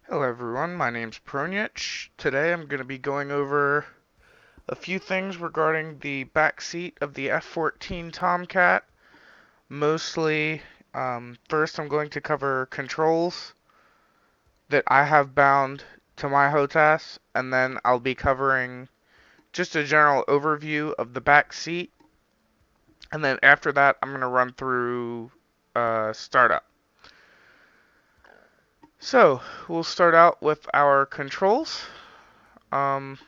Hello everyone, my name's Pronyich. Today I'm going to be going over a few things regarding the back seat of the F-14 Tomcat. Mostly, first I'm going to cover controls that I have bound to my HOTAS, and then I'll be covering just a general overview of the back seat, and then after that I'm going to run through startup. So, we'll start out with our controls. Um,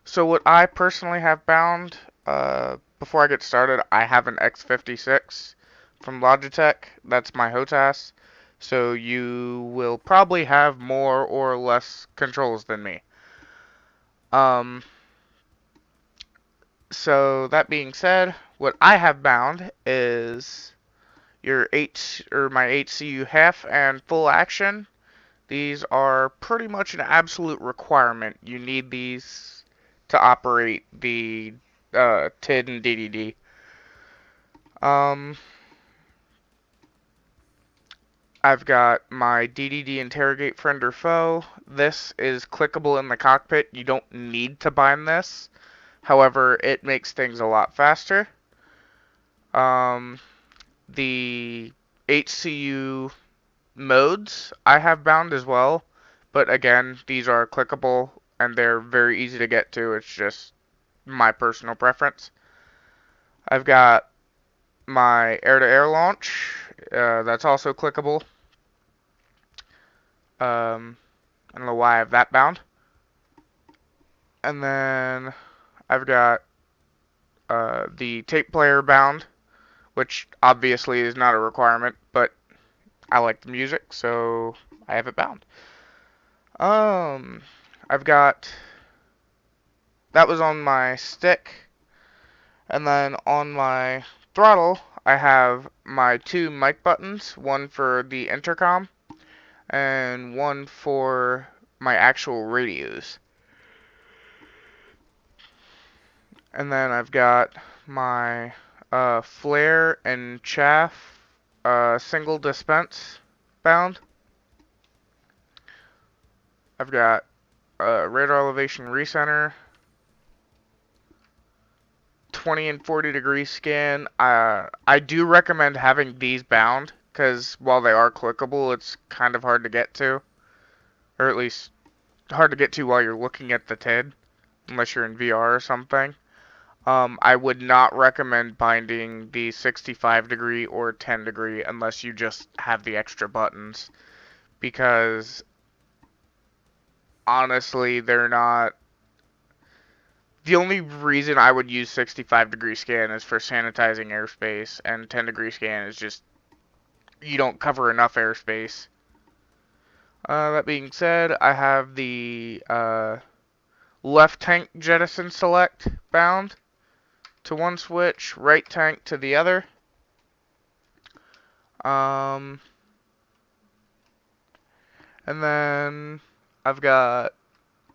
So what I personally have bound, before I get started, I have an X56 from Logitech. That's my HOTAS. So you will probably have more or less controls than me. Um, so that being said, what I have bound is my HCU half and full action. These are pretty much an absolute requirement. You need these to operate the TID and DDD. Um, I've got my DDD interrogate friend or foe. This is clickable in the cockpit. You don't need to bind this. However, it makes things a lot faster. Um, the HCU modes I have bound as well, but again, these are clickable and they're very easy to get to. It's just my personal preference. I've got my air-to-air launch. That's also clickable. I don't know why I have that bound. And then I've got the tape player bound, which obviously is not a requirement, but I like the music, so I have it bound. Um, I've got that was on my stick, and then on my throttle, I have my two mic buttons, one for the intercom and one for my actual radios. And then I've got my flare and chaff single dispense bound. I've got radar elevation recenter, 20 and 40 degree scan. I do recommend having these bound because while they are clickable, it's kind of hard to get to, or at least hard to get to while you're looking at the TID, unless you're in VR or something. I would not recommend binding the 65 degree or 10 degree unless you just have the extra buttons, because honestly, they're not. The only reason I would use 65 degree scan is for sanitizing airspace, and 10 degree scan is just you don't cover enough airspace. That being said, I have the left tank jettison select bound to one switch, right tank to the other. Um, and then I've got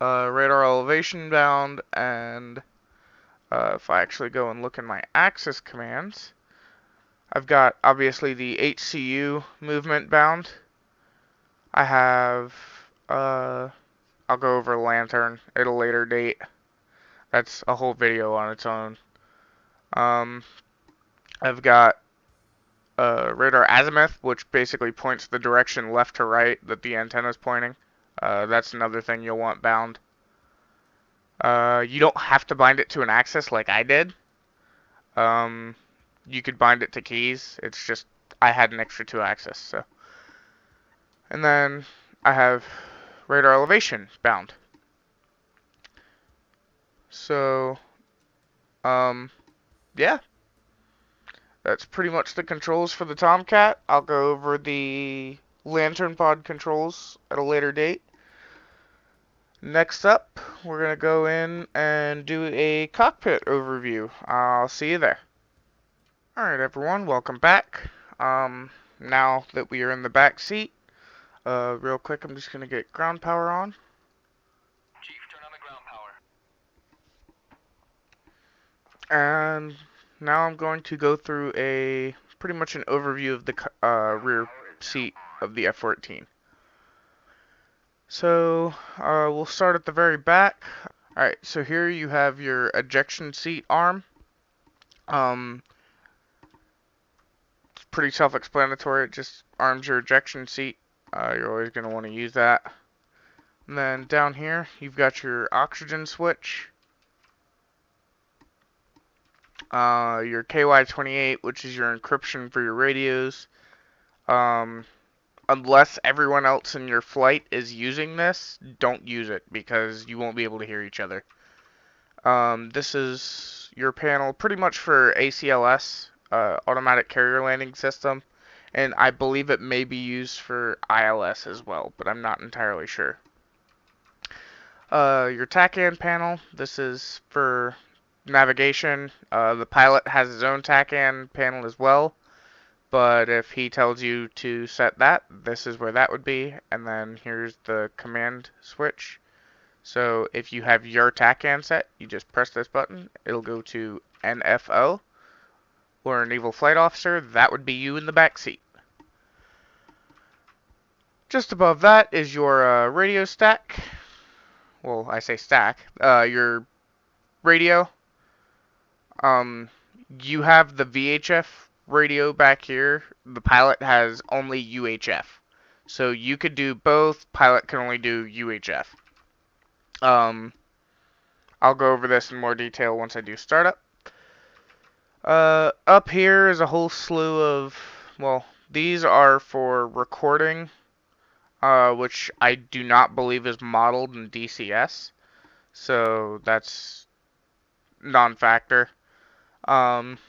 radar elevation bound, and if I actually go and look in my axis commands, I've got obviously the HCU movement bound. I have, I'll go over lantern at a later date. That's a whole video on its own. Um, I've got radar azimuth, which basically points the direction left to right that the antenna is pointing. That's another thing you'll want bound. You don't have to bind it to an axis like I did. Um, you could bind it to keys. It's just I had an extra 2-axis. So, and then I have radar elevation bound. So, yeah, that's pretty much the controls for the Tomcat. I'll go over the lantern pod controls at a later date. Next up, we're going to go in and do a cockpit overview. I'll see you there. Alright everyone, welcome back. Now that we are in the back seat, real quick I'm just going to get ground power on. Chief, turn on the ground power. And now I'm going to go through pretty much an overview of the rear seat of the F-14. So we'll start at the very back. Alright, so here you have your ejection seat arm. Um, it's pretty self-explanatory. It just arms your ejection seat. You're always going to want to use that. And then down here, you've got your oxygen switch. Your KY28, which is your encryption for your radios. Um, unless everyone else in your flight is using this, don't use it because you won't be able to hear each other. This is your panel pretty much for ACLS, Automatic Carrier Landing System, and I believe it may be used for ILS as well, but I'm not entirely sure. Your TACAN panel, this is for navigation. The pilot has his own TACAN panel as well, but if he tells you to set that, this is where that would be, and then here's the command switch. So if you have your TACAN set, you just press this button. It'll go to NFO, or a Naval Flight Officer. That would be you in the back seat. Just above that is your radio stack. Well, I say stack. Your radio. Um, you have the VHF radio back here. The pilot has only UHF. So you could do both. Pilot can only do UHF. Um, I'll go over this in more detail once I do startup. Up here is a whole slew of, well, these are for recording, which I do not believe is modeled in DCS, so that's non-factor. Um,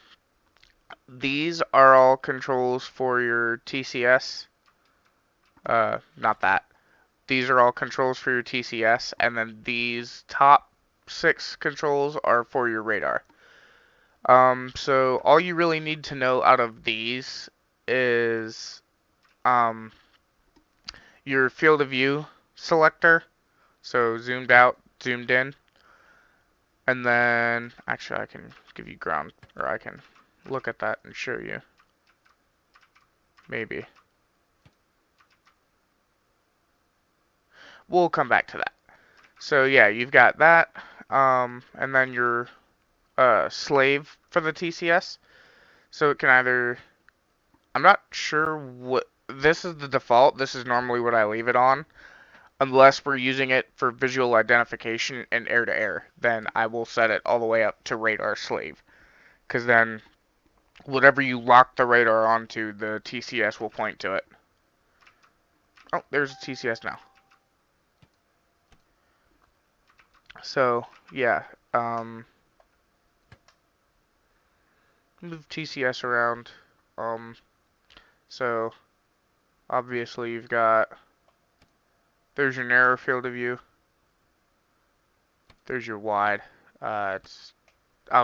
these are all controls for your TCS. Not that. These are all controls for your TCS, and then these top 6 controls are for your radar. So all you really need to know out of these is um, your field of view selector, so zoomed out, zoomed in, and then actually I can give you ground, or I can look at that and show you, maybe. We'll come back to that. So yeah, you've got that, and then your slave for the TCS, so it can either, I'm not sure what, this is the default, this is normally what I leave it on. Unless we're using it for visual identification and air-to-air, then I will set it all the way up to radar slave. Because then, whatever you lock the radar onto, the TCS will point to it. Oh, there's a TCS now. So, yeah. Move TCS around. So, obviously you've got, there's your narrow field of view. There's your wide. I'll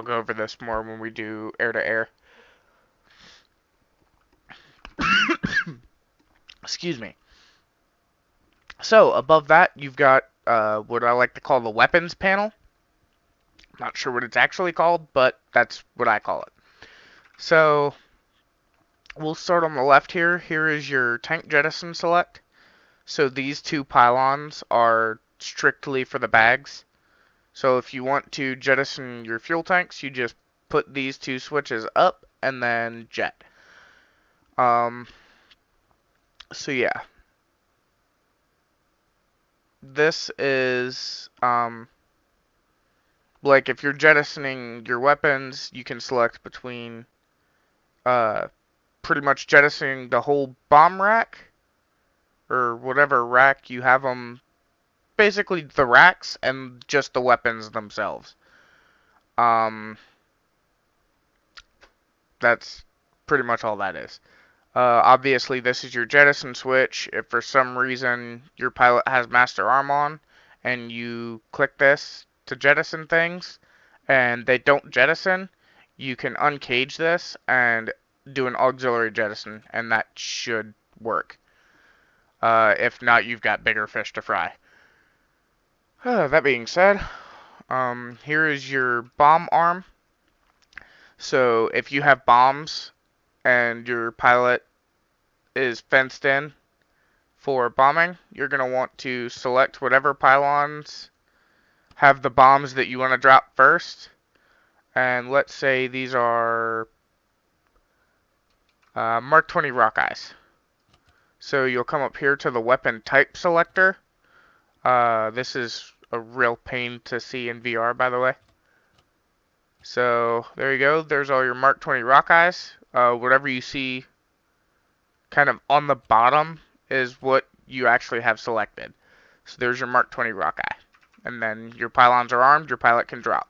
go over this more when we do air-to-air. Excuse me. So, above that, you've got what I like to call the weapons panel. Not sure what it's actually called, but that's what I call it. So, we'll start on the left here. Here is your tank jettison select. So, these 2 pylons are strictly for the bags. So, if you want to jettison your fuel tanks, you just put these 2 switches up and then jet. So yeah. This is, like if you're jettisoning your weapons, you can select between pretty much jettisoning the whole bomb rack or whatever rack you have them, basically the racks and just the weapons themselves. Um, that's pretty much all that is. Obviously, this is your jettison switch. If for some reason your pilot has master arm on and you click this to jettison things and they don't jettison, you can uncage this and do an auxiliary jettison, and that should work. If not, you've got bigger fish to fry. That being said, here is your bomb arm. So if you have bombs and your pilot is fenced in, For bombing, you're going to want to select whatever pylons have the bombs that you want to drop first. And let's say these are Mark 20 Rockeyes. So you'll come up here to the weapon type selector. This is a real pain to see in VR, by the way. So there you go. There's all your Mark 20 Rockeyes. Whatever you see kind of on the bottom is what you actually have selected. So there's your Mark 20 Rockeye. And then your pylons are armed, your pilot can drop.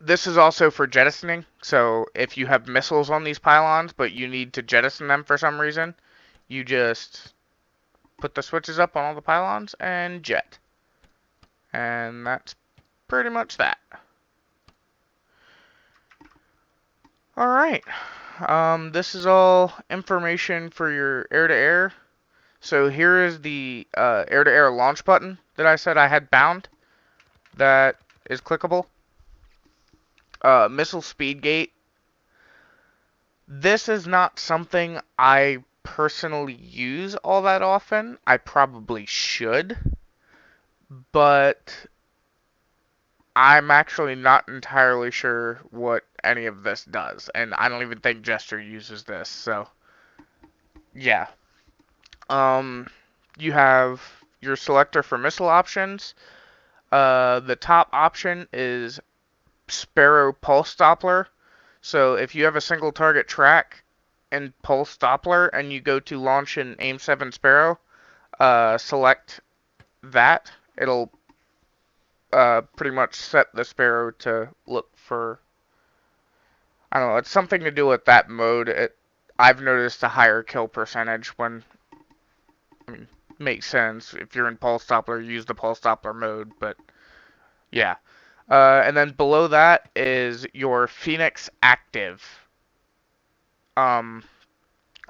This is also for jettisoning. So if you have missiles on these pylons, but you need to jettison them for some reason, you just put the switches up on all the pylons and jet. And that's pretty much that. Alright. This is all information for your air-to-air. So here is the air-to-air launch button that I said I had bound. That is clickable. Missile speed gate. This is not something I personally use all that often. I probably should, but I'm actually not entirely sure what any of this does, and I don't even think Gesture uses this, so yeah. You have your selector for missile options. The top option is Sparrow Pulse Doppler. So if you have a single target track in Pulse Doppler and you go to launch an AIM 7 Sparrow, select that. It'll pretty much set the Sparrow to look for, I don't know, it's something to do with that mode. I've noticed a higher kill percentage when, I mean, makes sense. If you're in Pulse Doppler, use the Pulse Doppler mode, but yeah. And then below that is your Phoenix Active. Um,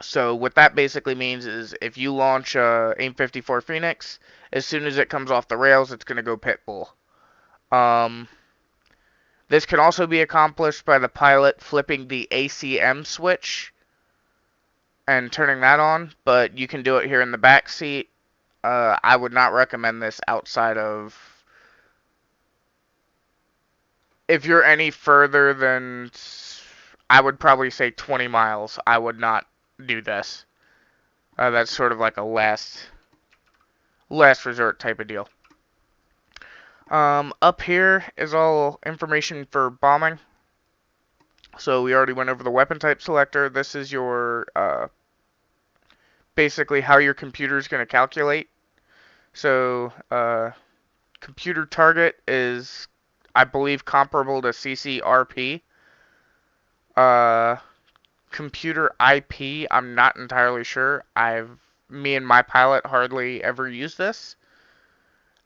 so what that basically means is if you launch AIM 54 Phoenix, as soon as it comes off the rails, it's going to go Pitbull. This can also be accomplished by the pilot flipping the ACM switch and turning that on, but you can do it here in the back seat. I would not recommend this outside of, if you're any further than, I would probably say 20 miles, I would not do this. That's sort of like a last resort type of deal. Up here is all information for bombing. So we already went over the weapon type selector. This is your basically how your computer is going to calculate. So computer target is, I believe, comparable to CCRP. Computer IP, I'm not entirely sure. Me and my pilot hardly ever use this.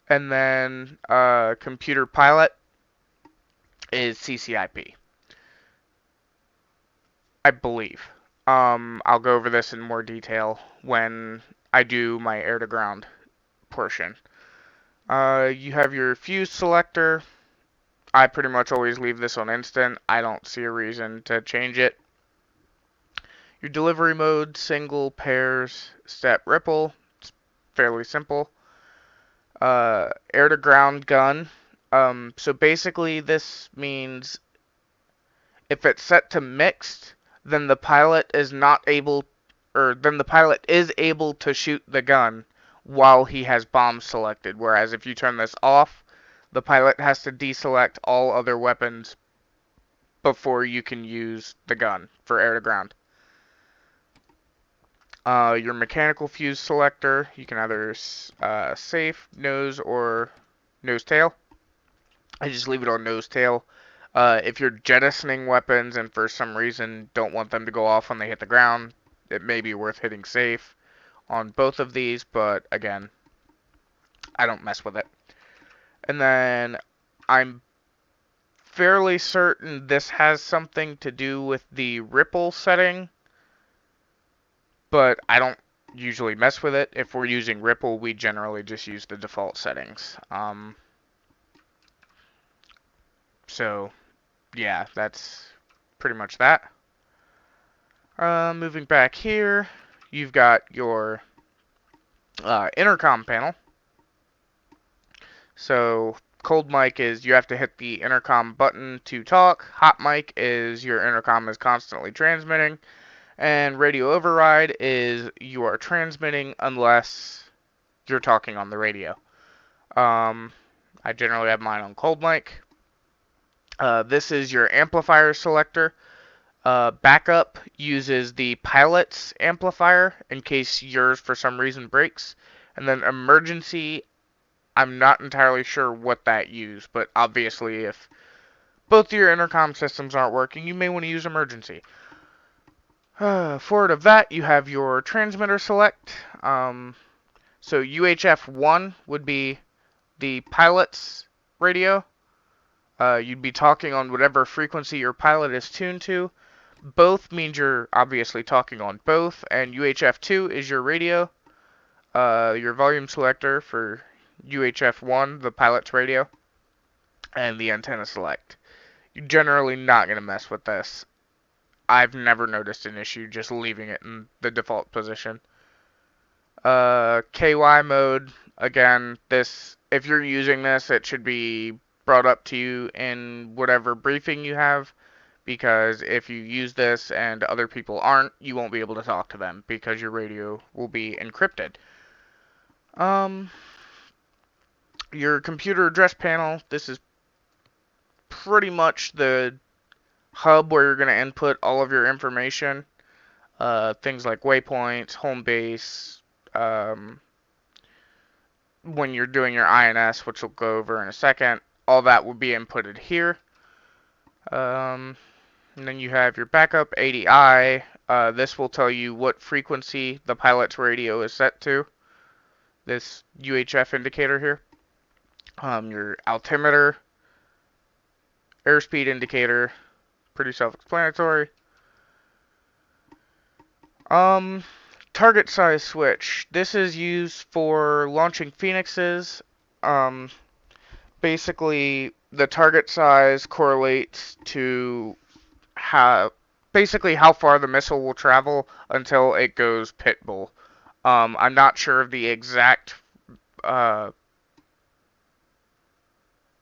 And then computer pilot is CCIP, I believe. I'll go over this in more detail when I do my air-to-ground portion. You have your fuse selector. I pretty much always leave this on instant. I don't see a reason to change it. Your delivery mode, single, pairs, step, ripple. It's fairly simple. Air-to-ground gun. So basically this means if it's set to mixed, then the pilot is not able, or then the pilot is able to shoot the gun while he has bombs selected. Whereas if you turn this off, the pilot has to deselect all other weapons before you can use the gun for air to ground. Your mechanical fuse selector, you can either safe, nose, or nose tail. I just leave it on nose tail. If you're jettisoning weapons and for some reason don't want them to go off when they hit the ground, it may be worth hitting safe on both of these, but again, I don't mess with it. And then I'm fairly certain this has something to do with the ripple setting, but I don't usually mess with it. If we're using ripple, we generally just use the default settings. So yeah, that's pretty much that. Moving back here, you've got your intercom panel. So cold mic is you have to hit the intercom button to talk. Hot mic is your intercom is constantly transmitting. And radio override is you are transmitting unless you're talking on the radio. Um, I generally have mine on cold mic. This is your amplifier selector. Backup uses the pilot's amplifier in case yours for some reason breaks. And then emergency, I'm not entirely sure what that uses, but obviously if both your intercom systems aren't working, you may want to use emergency. Forward of that, you have your transmitter select. So UHF-1 would be the pilot's radio. You'd be talking on whatever frequency your pilot is tuned to. Both means you're obviously talking on both, and UHF-2 is your radio. Your volume selector for UHF-1, the pilot's radio, and the antenna select. You're generally not going to mess with this. I've never noticed an issue just leaving it in the default position. KY mode, again, this if you're using this, it should be brought up to you in whatever briefing you have, because if you use this and other people aren't, you won't be able to talk to them because your radio will be encrypted. Um, your computer address panel, this is pretty much the hub where you're going to input all of your information. Things like waypoints, home base, when you're doing your INS, which we'll go over in a second, all that will be inputted here. And then you have your backup ADI. This will tell you what frequency the pilot's radio is set to. This UHF indicator here. Your altimeter, airspeed indicator, pretty self-explanatory. Target size switch. This is used for launching Phoenixes. Basically, the target size correlates to basically how far the missile will travel until it goes pitbull. I'm not sure of the exact,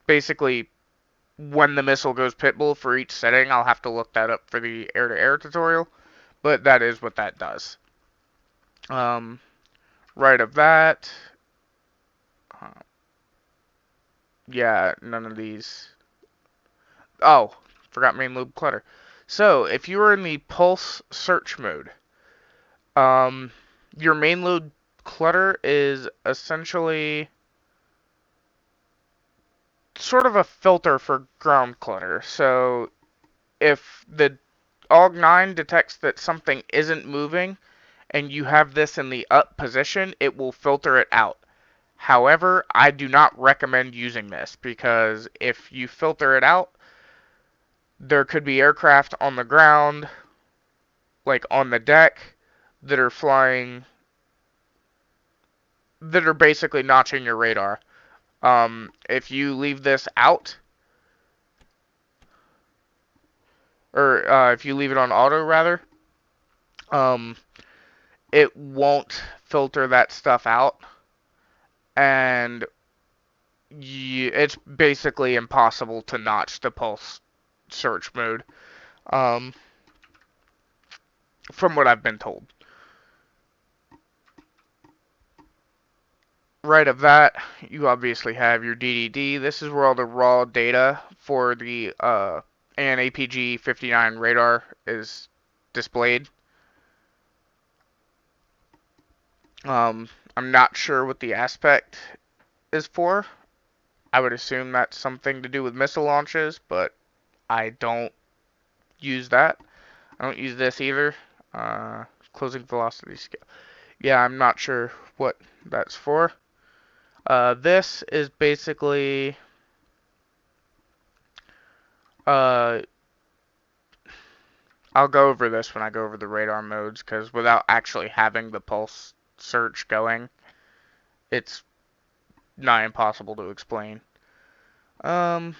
basically when the missile goes pitbull for each setting. I'll have to look that up for the air-to-air tutorial, but that is what that does. Right of that, yeah, none of these. Oh, forgot main lobe clutter. So, if you are in the pulse search mode, your main lobe clutter is essentially sort of a filter for ground clutter. So, if the AUG9 detects that something isn't moving and you have this in the up position, it will filter it out. However, I do not recommend using this because if you filter it out, there could be aircraft on the ground, like on the deck, that are flying, that are basically notching your radar. If you leave this out, or if you leave it on auto rather, um, it won't filter that stuff out, and it's basically impossible to notch the pulse search mode, um, from what I've been told. Right of that, you obviously have your DDD. This is where all the raw data for the AN/APG 59 radar is displayed. I'm not sure what the aspect is for. I would assume that's something to do with missile launches, but I don't use that. I don't use this either. Closing velocity scale. Yeah, I'm not sure what that's for. This is basically uh, I'll go over this when I go over the radar modes, because without actually having the pulse search going, it's nigh impossible to explain. Your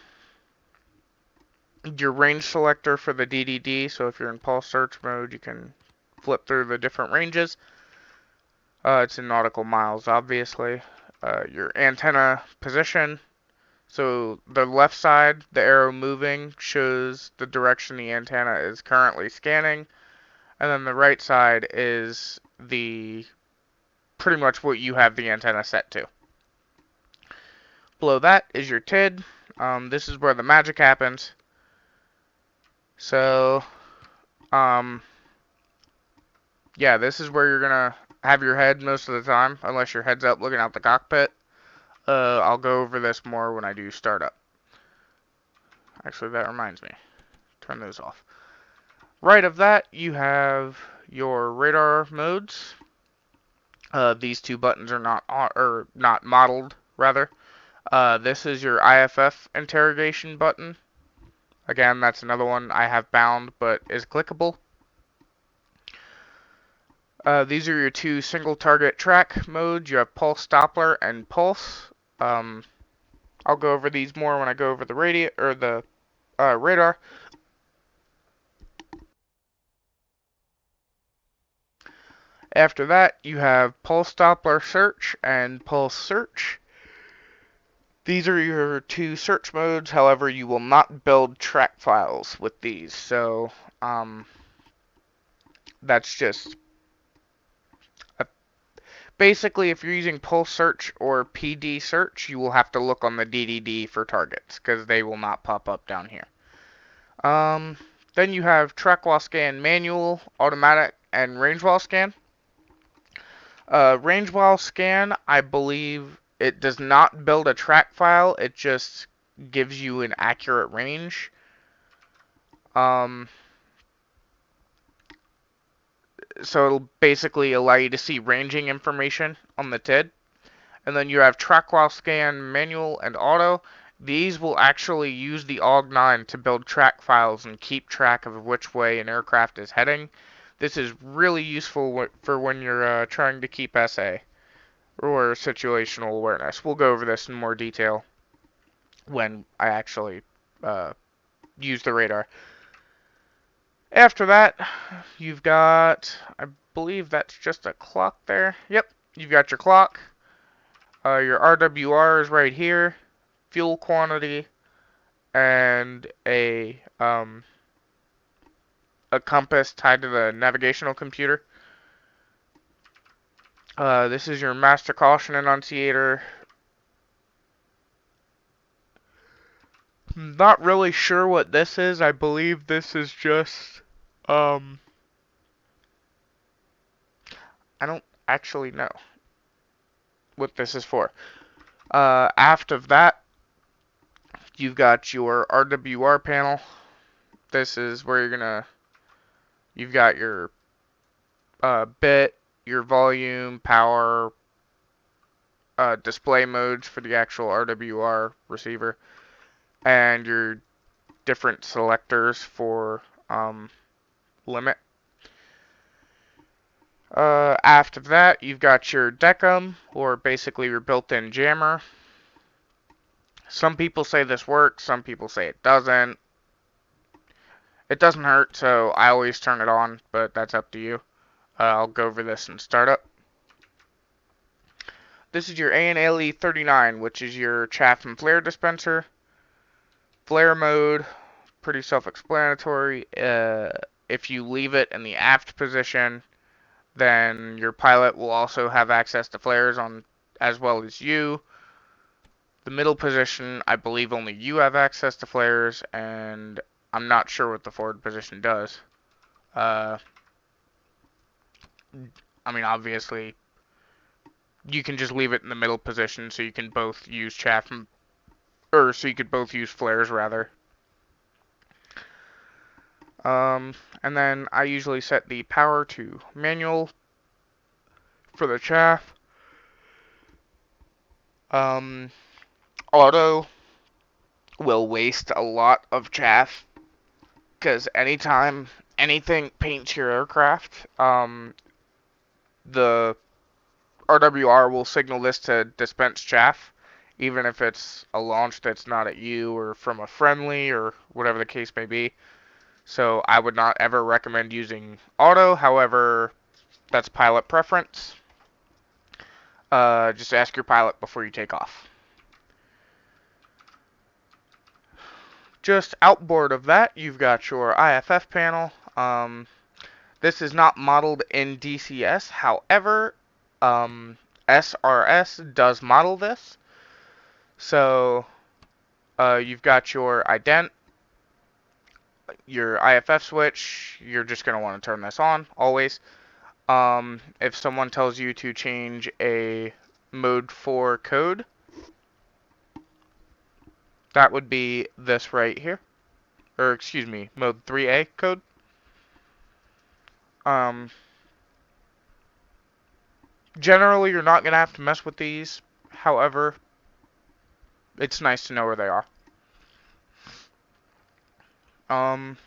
range selector for the DDD, so if you're in pulse search mode, you can flip through the different ranges. It's in nautical miles, obviously. Your antenna position. So the left side, the arrow moving, shows the direction the antenna is currently scanning. And then the right side is the pretty much what you have the antenna set to. Below that is your TID. This is where the magic happens. So, yeah, this is where you're gonna have your head most of the time, unless your head's up looking out the cockpit. I'll go over this more when I do startup. Actually, that reminds me. Turn those off. Right of that, you have your radar modes. These two buttons are not modeled, rather. This is your IFF interrogation button. Again, that's another one I have bound, but is clickable. These are your two single target track modes. You have pulse Doppler and pulse. I'll go over these more when I go over the radar. After that, you have pulse Doppler search and pulse search. These are your two search modes. However, you will not build track files with these. So, that's just basically, if you're using pulse search or PD search, you will have to look on the DDD for targets because they will not pop up down here. Then you have track while scan manual, automatic, and range while scan. Range while scan, I believe it does not build a track file. It just gives you an accurate range. So it'll basically allow you to see ranging information on the TID. And then you have track while scan manual and auto. These will actually use the AUG9 to build track files and keep track of which way an aircraft is heading. This is really useful for when you're trying to keep SA or situational awareness. We'll go over this in more detail when I actually use the radar. After that, you've got, I believe that's just a clock there. Yep, you've got your clock. Your RWR is right here. Fuel quantity and a compass tied to the navigational computer. This is your master caution annunciator. Not really sure what this is. I believe this is just I don't actually know what this is for. Aft of that, you've got your RWR panel. This is where you've got your bit, your volume, power, display modes for the actual RWR receiver, and your different selectors for limit. After that, you've got your decum, or basically your built-in jammer. Some people say this works, some people say it doesn't. It doesn't hurt, so I always turn it on, but that's up to you. I'll go over this in startup. This is your ANLE 39, which is your chaff and flare dispenser. Flare mode, pretty self-explanatory. If you leave it in the aft position, then your pilot will also have access to flares on as well as you. The middle position, I believe only you have access to flares, and I'm not sure what the forward position does. I mean, obviously, you can just leave it in the middle position so you can both use chaff or so you could both use flares rather. And then I usually set the power to manual for the chaff. Auto will waste a lot of chaff because anytime anything paints your aircraft, the RWR will signal this to dispense chaff, even if it's a launch that's not at you or from a friendly or whatever the case may be. So I would not ever recommend using auto. However, that's pilot preference. Just ask your pilot before you take off. Just outboard of that, you've got your IFF panel. This is not modeled in DCS. However, SRS does model this. So you've got your ident, your IFF switch. You're just going to want to turn this on always. If someone tells you to change a mode 4 code, that would be this right here. Or excuse me, mode 3A code. Um, Generally, you're not going to have to mess with these. However, it's nice to know where they are. Um,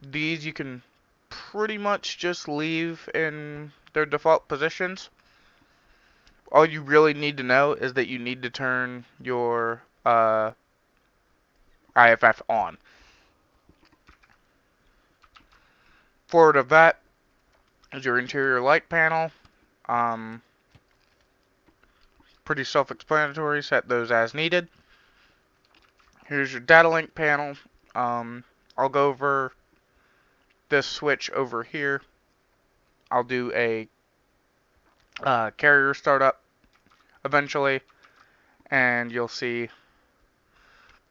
these you can pretty much just leave in their default positions. All you really need to know is that you need to turn your IFF on. Forward of that is your interior light panel. Um, Pretty self-explanatory. Set those as needed. Here's your data link panel. I'll go over this switch over here. I'll do a carrier startup eventually, and you'll see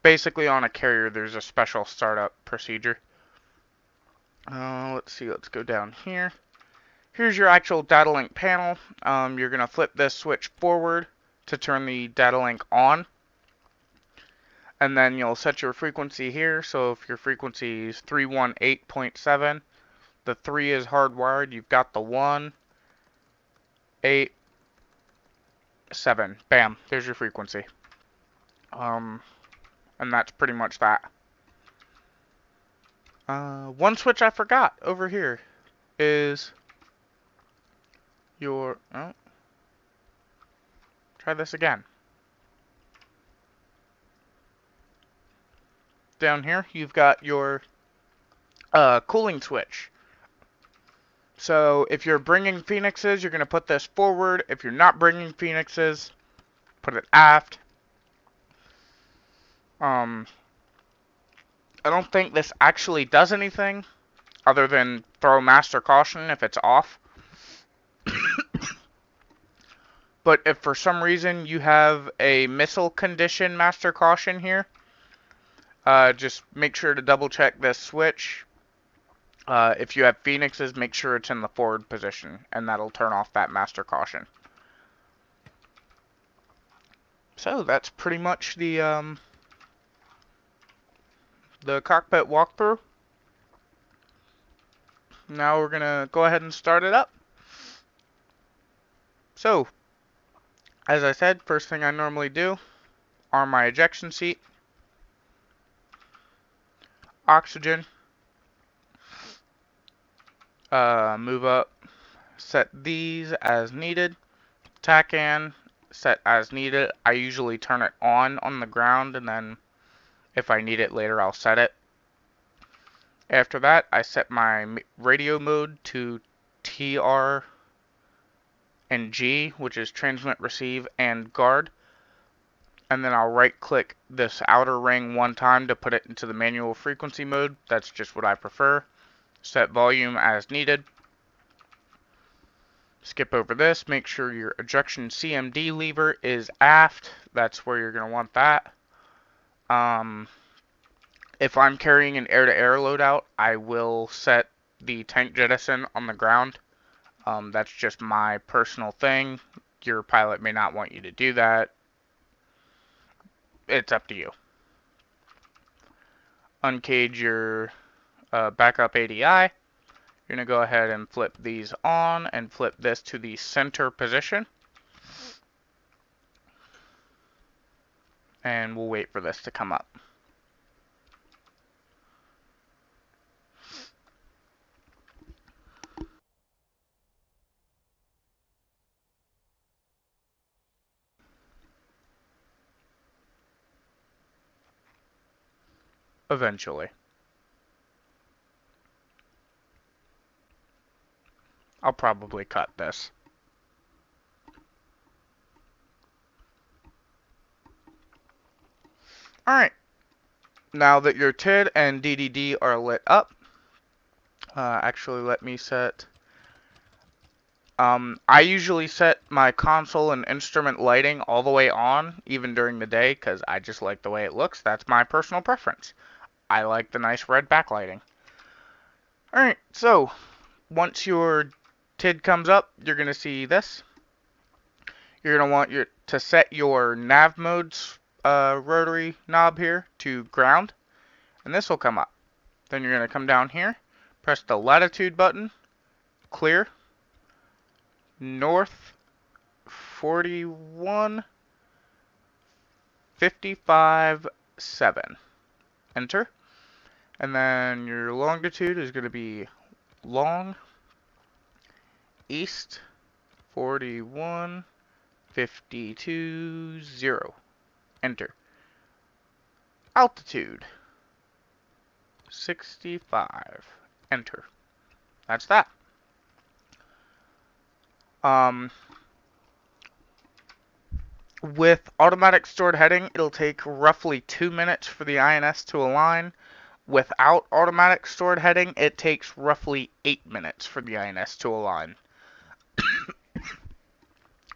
basically on a carrier there's a special startup procedure. Let's see, let's go down here. Here's your actual data link panel. You're going to flip this switch forward to turn the data link on, and then you'll set your frequency here. So if your frequency is 318.7, the 3 is hardwired. You've got the 1, 8, 7. Bam, there's your frequency. And that's pretty much that. One switch I forgot over here is your... Oh, try this again. Down here, you've got your cooling switch. So if you're bringing Phoenixes, you're going to put this forward. If you're not bringing Phoenixes, put it aft. I don't think this actually does anything other than throw master caution if it's off. But if for some reason you have a missile condition master caution here, just make sure to double check this switch. If you have Phoenixes, make sure it's in the forward position, and that'll turn off that master caution. So that's pretty much the cockpit walkthrough. Now we're gonna go ahead and start it up. So, as I said, first thing I normally do, arm my ejection seat, oxygen, move up, set these as needed, TACAN, set as needed. I usually turn it on the ground, and then if I need it later, I'll set it. After that, I set my radio mode to TR and G, which is transmit, receive, and guard. And then I'll right click this outer ring one time to put it into the manual frequency mode. That's just what I prefer. Set volume as needed. Skip over this. Make sure your ejection CMD lever is aft. That's where you're going to want that. If I'm carrying an air-to-air loadout, I will set the tank jettison on the ground. That's just my personal thing. Your pilot may not want you to do that. It's up to you. Uncage your backup ADI. You're going to go ahead and flip these on and flip this to the center position. And we'll wait for this to come up. eventually. I'll probably cut this. Alright, now that your TID and DDD are lit up, actually let me set... I usually set my console and instrument lighting all the way on, even during the day, because I just like the way it looks. That's my personal preference. I like the nice red backlighting. Alright, so once your TID comes up, you're going to see this. You're going to want to set your nav mode's rotary knob here to ground, and this will come up. Then you're going to come down here, press the latitude button, clear, north 41, 55, 7. Enter. And then your longitude is going to be long, east 41, 52, 0. Enter. Altitude 65. Enter. That's that. With automatic stored heading, it'll take roughly 2 minutes for the INS to align. Without automatic stored heading, it takes roughly 8 minutes for the INS to align.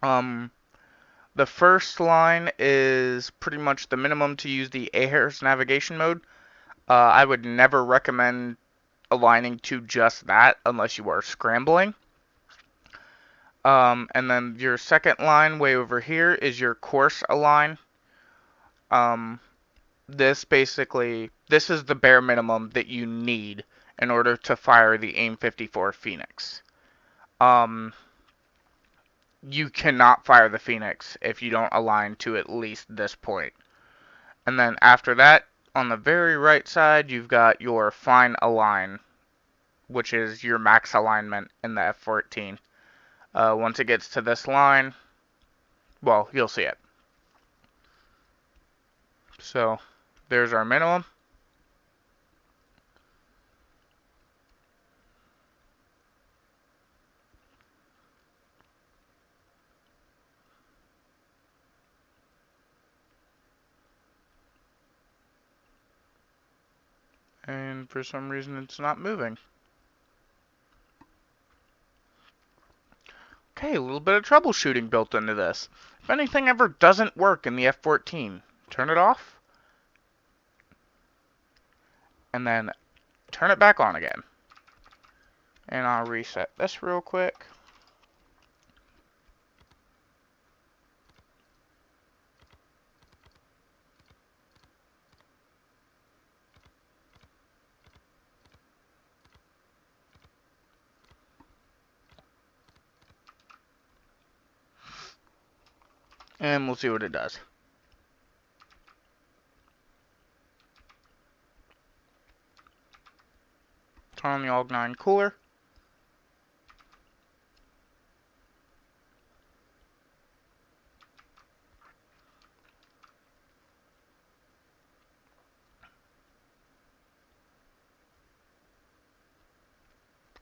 The first line is pretty much the minimum to use the AHRS navigation mode. I would never recommend aligning to just that unless you are scrambling. And then your second line way over here is your course align. This is the bare minimum that you need in order to fire the AIM-54 Phoenix. You cannot fire the Phoenix if you don't align to at least this point. And then after that, on the very right side, you've got your fine align, which is your max alignment in the F-14. Once it gets to this line, well, you'll see it. So, there's our minimum. And for some reason, it's not moving. Okay, a little bit of troubleshooting built into this. If anything ever doesn't work in the F-14, turn it off, and then turn it back on again. And I'll reset this real quick. And we'll see what it does. Turn on the AUG9 cooler.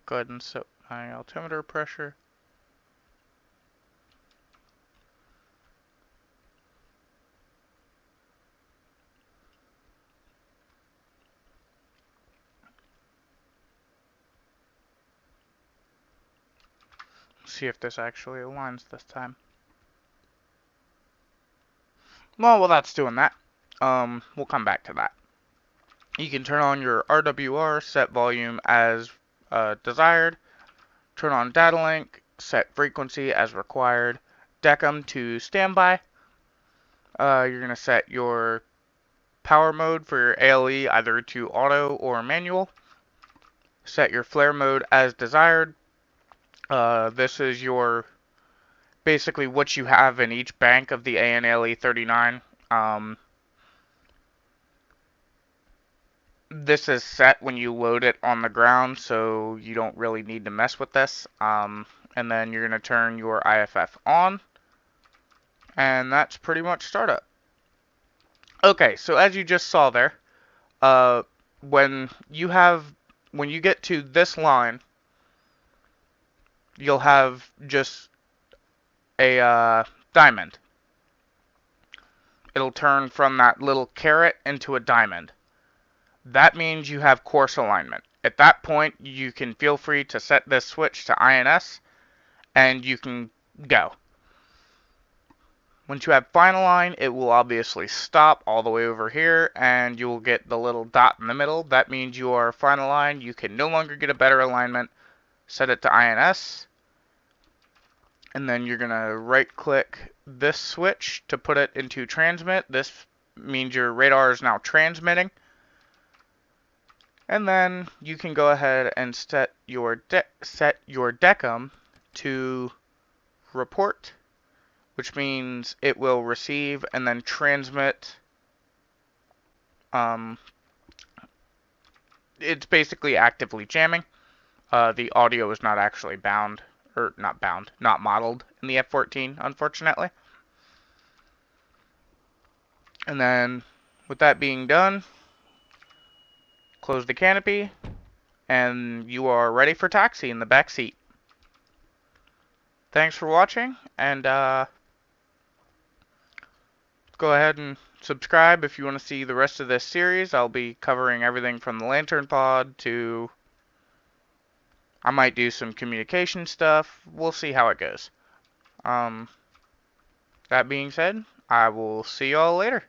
Go ahead and set my altimeter pressure. See if this actually aligns this time. Well, while that's doing that, we'll come back to that. You can turn on your RWR, set volume as desired, turn on data link, set frequency as required, DECM to standby. You're going to set your power mode for your ALE either to auto or manual. Set your flare mode as desired. This is your basically what you have in each bank of the ANLE 39. This is set when you load it on the ground, so you don't really need to mess with this. And then you're going to turn your IFF on, and that's pretty much startup. Okay, so as you just saw there, uh, when you have when you get to this line, you'll have just a diamond. It'll turn from that little caret into a diamond. That means you have course alignment. At that point, you can feel free to set this switch to INS and you can go. Once you have final line, it will obviously stop all the way over here and you will get the little dot in the middle. That means you are final line. You can no longer get a better alignment. Set it to INS. And then you're going to right click this switch to put it into transmit. This means your radar is now transmitting. And then you can go ahead and set your decum to report, which means it will receive and then transmit. It's basically actively jamming. The audio is not actually bound, or not modeled in the F-14, unfortunately. And then, with that being done, close the canopy, and you are ready for taxi in the back seat. Thanks for watching, and go ahead and subscribe if you want to see the rest of this series. I'll be covering everything from the Lantern Pod to... I might do some communication stuff. We'll see how it goes. That being said, I will see y'all later.